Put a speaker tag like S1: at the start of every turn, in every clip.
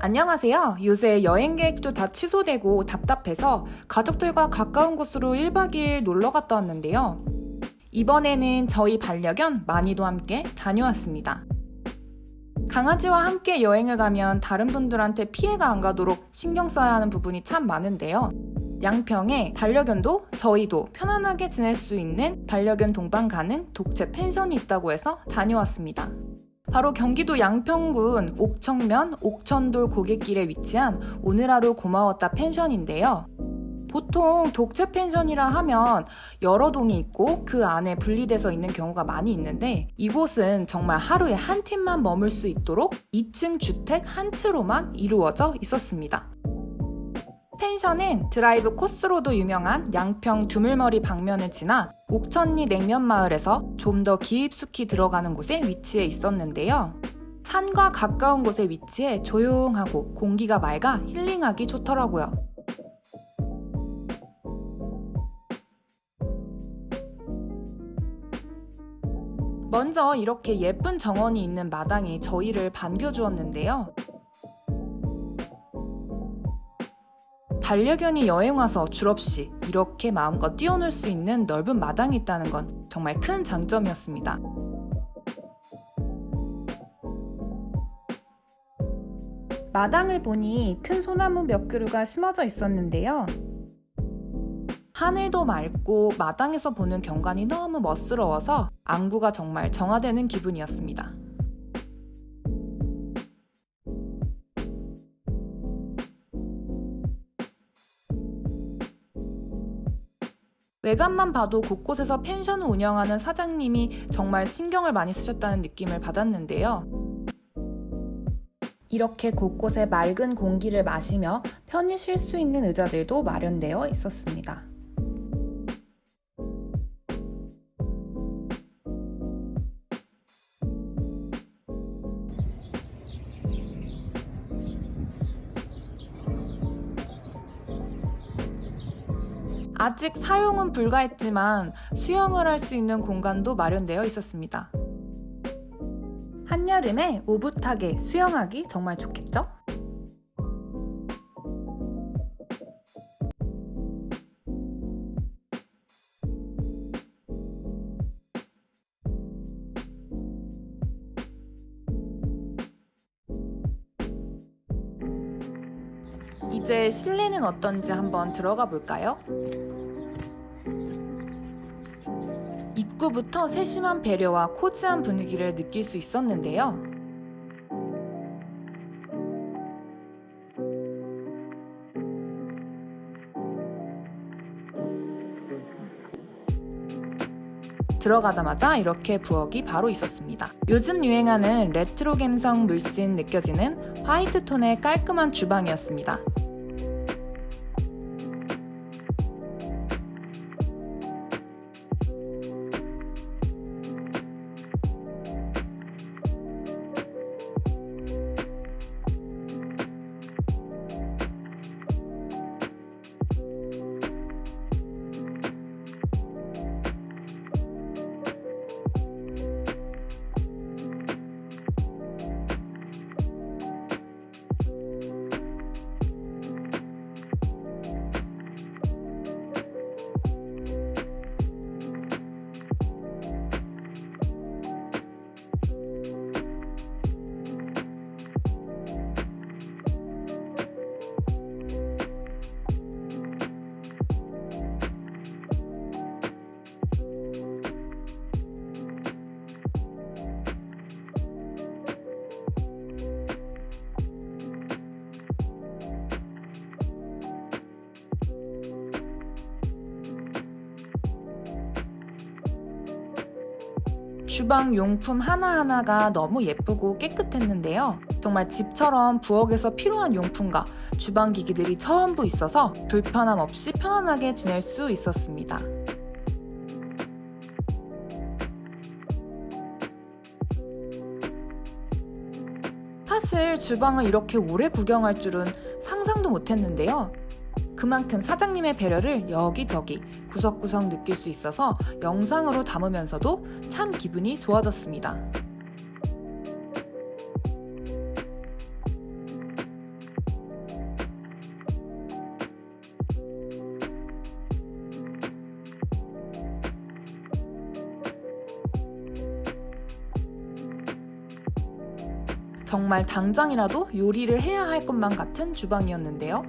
S1: 안녕하세요. 요새 여행 계획도 다 취소되고 답답해서 가족들과 가까운 곳으로 1박 2일 놀러 갔다 왔는데요. 이번에는 저희 반려견 마니도 함께 다녀왔습니다. 강아지와 함께 여행을 가면 다른 분들한테 피해가 안 가도록 신경 써야 하는 부분이 참 많은데요. 양평에 반려견도 저희도 편안하게 지낼 수 있는 반려견 동반 가능 독채 펜션이 있다고 해서 다녀왔습니다. 바로 경기도 양평군 옥천면 옥천돌 고갯길에 위치한 오늘 하루 고마웠다 펜션인데요. 보통 독채 펜션이라 하면 여러 동이 있고 그 안에 분리돼서 있는 경우가 많이 있는데 이곳은 정말 하루에 한 팀만 머물 수 있도록 2층 주택 한 채로만 이루어져 있었습니다. 펜션은 드라이브 코스로도 유명한 양평 두물머리 방면을 지나 옥천리 냉면마을에서 좀 더 깊숙이 들어가는 곳에 위치해 있었는데요. 산과 가까운 곳에 위치해 조용하고 공기가 맑아 힐링하기 좋더라고요. 먼저 이렇게 예쁜 정원이 있는 마당에 저희를 반겨주었는데요. 반려견이 여행 와서 줄 없이 이렇게 마음껏 뛰어놀 수 있는 넓은 마당이 있다는 건 정말 큰 장점이었습니다. 마당을 보니 큰 소나무 몇 그루가 심어져 있었는데요. 하늘도 맑고 마당에서 보는 경관이 너무 멋스러워서 안구가 정말 정화되는 기분이었습니다. 외관만 봐도 곳곳에서 펜션을 운영하는 사장님이 정말 신경을 많이 쓰셨다는 느낌을 받았는데요. 이렇게 곳곳에 맑은 공기를 마시며 편히 쉴 수 있는 의자들도 마련되어 있었습니다. 아직 사용은 불가했지만 수영을 할 수 있는 공간도 마련되어 있었습니다. 한여름에 오붓하게 수영하기 정말 좋겠죠? 이제 실내는 어떤지 한번 들어가 볼까요? 입구부터 세심한 배려와 코지한 분위기를 느낄 수 있었는데요. 들어가자마자 이렇게 부엌이 바로 있었습니다. 요즘 유행하는 레트로 감성 물씬 느껴지는 화이트 톤의 깔끔한 주방이었습니다. 주방 용품 하나하나가 너무 예쁘고 깨끗했는데요. 정말 집처럼 부엌에서 필요한 용품과 주방 기기들이 전부 있어서 불편함 없이 편안하게 지낼 수 있었습니다. 사실 주방을 이렇게 오래 구경할 줄은 상상도 못했는데요. 그만큼 사장님의 배려를 여기저기 구석구석 느낄 수 있어서 영상으로 담으면서도 참 기분이 좋아졌습니다. 정말 당장이라도 요리를 해야 할 것만 같은 주방이었는데요.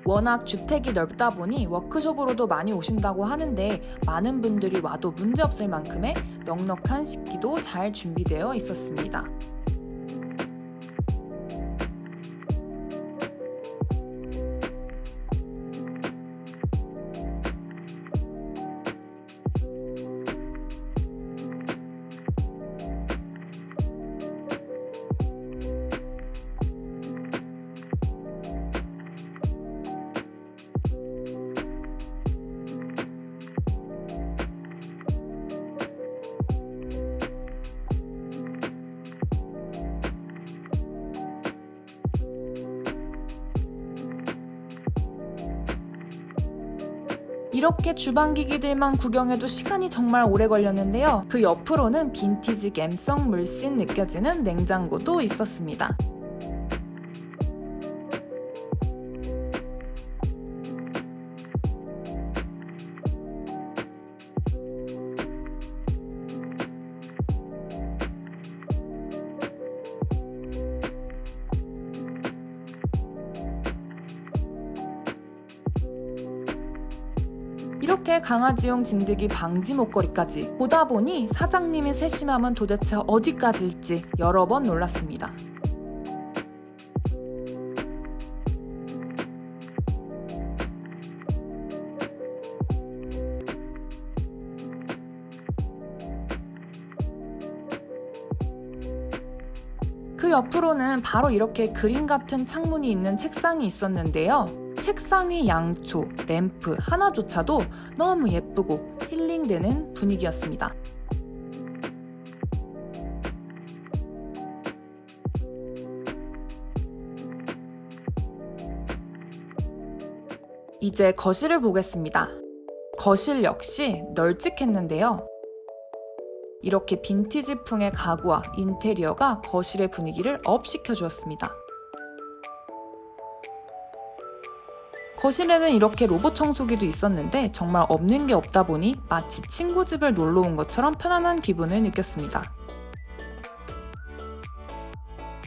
S1: 워낙 주택이 넓다 보니 워크숍으로도 많이 오신다고 하는데 많은 분들이 와도 문제없을 만큼의 넉넉한 식기도 잘 준비되어 있었습니다. 이렇게 주방기기들만 구경해도 시간이 정말 오래 걸렸는데요. 그 옆으로는 빈티지 감성 물씬 느껴지는 냉장고도 있었습니다. 이렇게 강아지용 진드기 방지 목걸이까지 보다 보니 사장님의 세심함은 도대체 어디까지일지 여러 번 놀랐습니다. 그 옆으로는 바로 이렇게 그림 같은 창문이 있는 책상이 있었는데요. 책상 위 양초, 램프 하나조차도 너무 예쁘고 힐링되는 분위기였습니다. 이제 거실을 보겠습니다. 거실 역시 널찍했는데요. 이렇게 빈티지풍의 가구와 인테리어가 거실의 분위기를 업시켜 주었습니다. 거실에는 이렇게 로봇 청소기도 있었는데 정말 없는 게 없다 보니 마치 친구 집을 놀러 온 것처럼 편안한 기분을 느꼈습니다.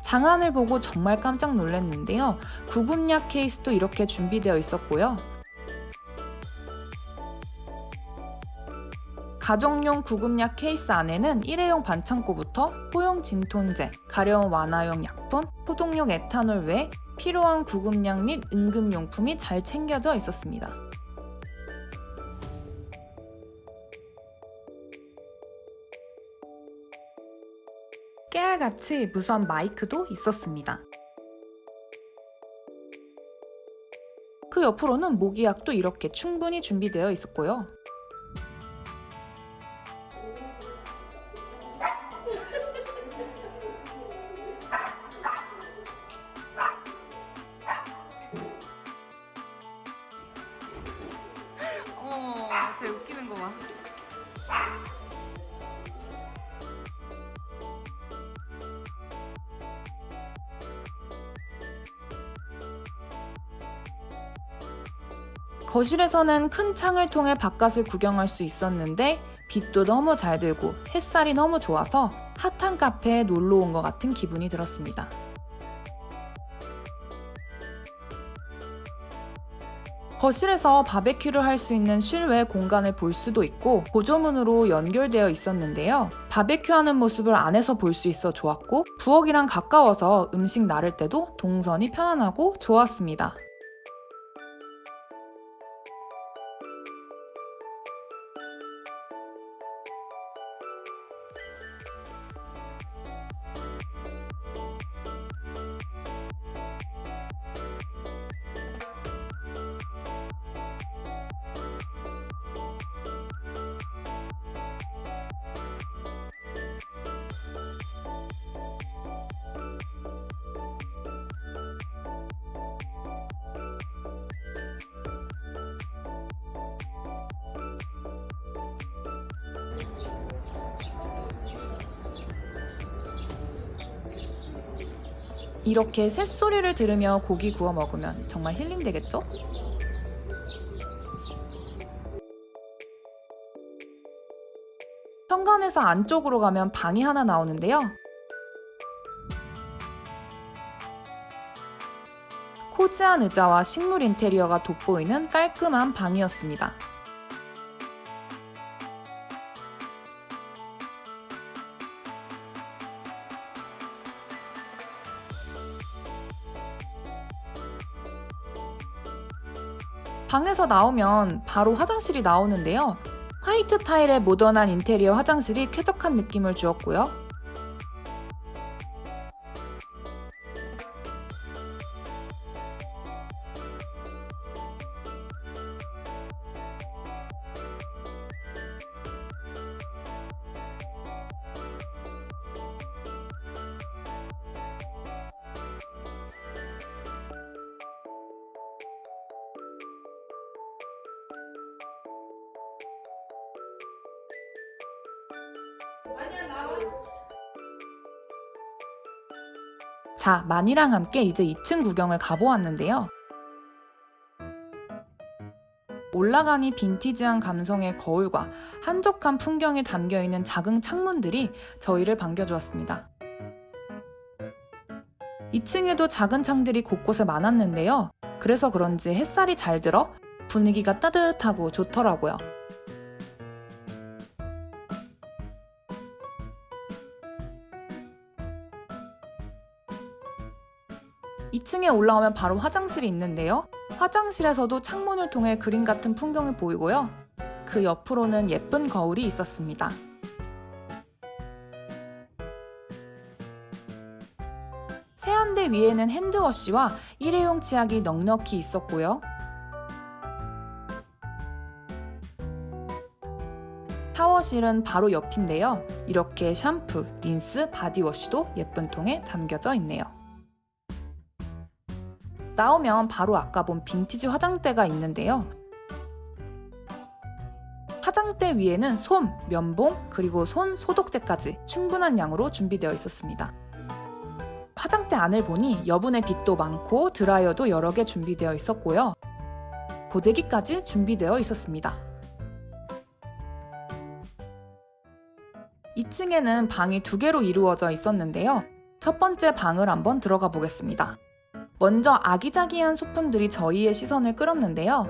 S1: 장안을 보고 정말 깜짝 놀랐는데요. 구급약 케이스도 이렇게 준비되어 있었고요. 가정용 구급약 케이스 안에는 일회용 반창고부터 소형 진통제, 가려움 완화용 약품, 소독용 에탄올 외에 필요한 구급약 및 응급용품이 잘 챙겨져 있었습니다. 깨알같이 무수한 마이크도 있었습니다. 그 옆으로는 모기약도 이렇게 충분히 준비되어 있었고요. 쟤 웃기는 거 봐. 거실에서는 큰 창을 통해 바깥을 구경할 수 있었는데 빛도 너무 잘 들고 햇살이 너무 좋아서 핫한 카페에 놀러 온 것 같은 기분이 들었습니다. 거실에서 바베큐를 할 수 있는 실외 공간을 볼 수도 있고 보조문으로 연결되어 있었는데요. 바베큐하는 모습을 안에서 볼 수 있어 좋았고 부엌이랑 가까워서 음식 나를 때도 동선이 편안하고 좋았습니다. 이렇게 새소리를 들으며 고기 구워 먹으면 정말 힐링되겠죠? 현관에서 안쪽으로 가면 방이 하나 나오는데요. 코지한 의자와 식물 인테리어가 돋보이는 깔끔한 방이었습니다. 방에서 나오면 바로 화장실이 나오는데요. 화이트 타일의 모던한 인테리어 화장실이 쾌적한 느낌을 주었고요. 자, 만이랑 함께 이제 2층 구경을 가보았는데요. 올라가니 빈티지한 감성의 거울과 한적한 풍경이 담겨있는 작은 창문들이 저희를 반겨주었습니다. 2층에도 작은 창들이 곳곳에 많았는데요. 그래서 그런지 햇살이 잘 들어 분위기가 따뜻하고 좋더라고요. 2층에 올라오면 바로 화장실이 있는데요. 화장실에서도 창문을 통해 그림 같은 풍경을 보이고요. 그 옆으로는 예쁜 거울이 있었습니다. 세안대 위에는 핸드워시와 일회용 치약이 넉넉히 있었고요. 샤워실은 바로 옆인데요. 이렇게 샴푸, 린스, 바디워시도 예쁜 통에 담겨져 있네요. 나오면 바로 아까 본 빈티지 화장대가 있는데요. 화장대 위에는 솜, 면봉, 그리고 손 소독제까지 충분한 양으로 준비되어 있었습니다. 화장대 안을 보니 여분의 빗도 많고 드라이어도 여러 개 준비되어 있었고요. 고데기까지 준비되어 있었습니다. 2층에는 방이 2개로 이루어져 있었는데요. 첫 번째 방을 한번 들어가 보겠습니다. 먼저 아기자기한 소품들이 저희의 시선을 끌었는데요.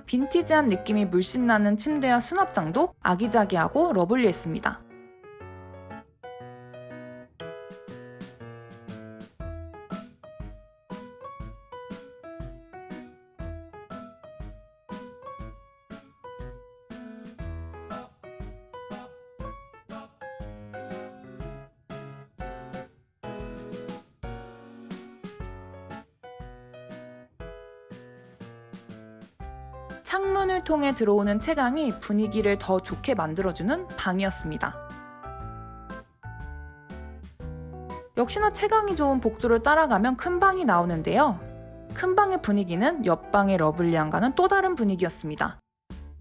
S1: 빈티지한 느낌이 물씬 나는 침대와 수납장도 아기자기하고 러블리했습니다. 창문을 통해 들어오는 채광이 분위기를 더 좋게 만들어주는 방이었습니다. 역시나 채광이 좋은 복도를 따라가면 큰 방이 나오는데요. 큰 방의 분위기는 옆방의 러블리함과는 또 다른 분위기였습니다.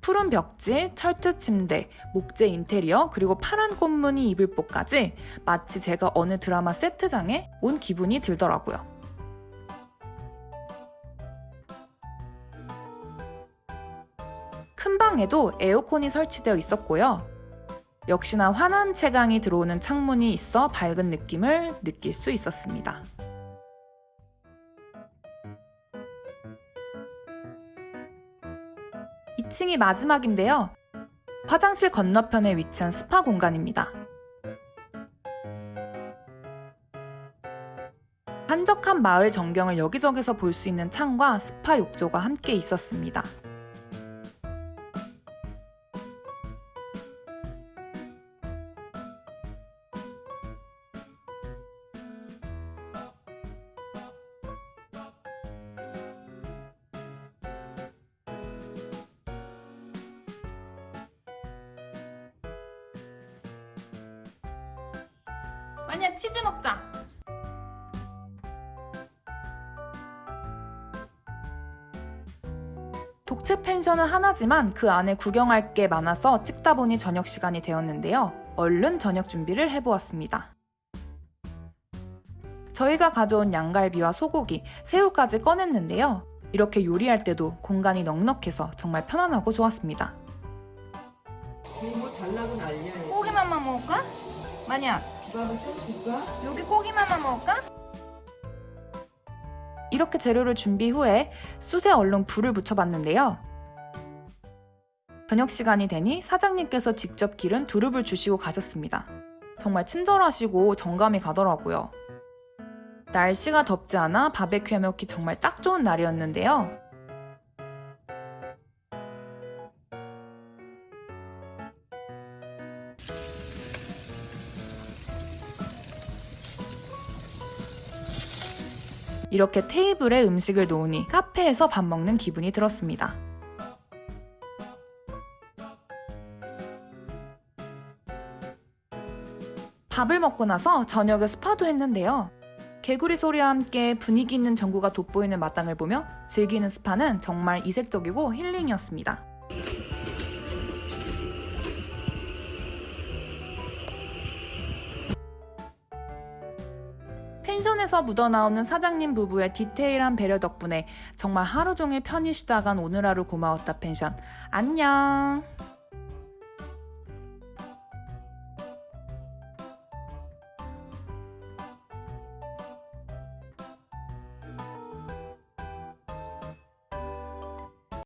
S1: 푸른 벽지, 철트 침대, 목재 인테리어, 그리고 파란 꽃무늬 이불복까지 마치 제가 어느 드라마 세트장에 온 기분이 들더라고요. 큰 방에도 에어컨이 설치되어 있었고요. 역시나 환한 채광이 들어오는 창문이 있어 밝은 느낌을 느낄 수 있었습니다. 이 2층이 마지막인데요. 화장실 건너편에 위치한 스파 공간입니다. 한적한 마을 전경을 여기저기서 볼 수 있는 창과 스파 욕조가 함께 있었습니다. 아니야, 치즈 먹자. 독채 펜션은 하나지만 그 안에 구경할 게 많아서 찍다 보니 저녁 시간이 되었는데요. 얼른 저녁 준비를 해보았습니다. 저희가 가져온 양갈비와 소고기, 새우까지 꺼냈는데요. 이렇게 요리할 때도 공간이 넉넉해서 정말 편안하고 좋았습니다.
S2: 뭐 달라고 난리야.
S1: 고기만만 먹을까? 만약
S2: 주방을 펴줄까?
S1: 여기 고기만만 먹을까? 이렇게 재료를 준비 후에 숯에 얼른 불을 붙여봤는데요. 저녁 시간이 되니 사장님께서 직접 기른 두릅을 주시고 가셨습니다. 정말 친절하시고 정감이 가더라고요. 날씨가 덥지 않아 바베큐 해먹기 정말 딱 좋은 날이었는데요. 이렇게 테이블에 음식을 놓으니 카페에서 밥 먹는 기분이 들었습니다. 밥을 먹고 나서 저녁에 스파도 했는데요. 개구리 소리와 함께 분위기 있는 전구가 돋보이는 마당을 보며 즐기는 스파는 정말 이색적이고 힐링이었습니다. 펜션에서 묻어나오는 사장님 부부의 디테일한 배려 덕분에 정말 하루 종일 편히 쉬다 간 오늘 하루 고마웠다 펜션. 안녕!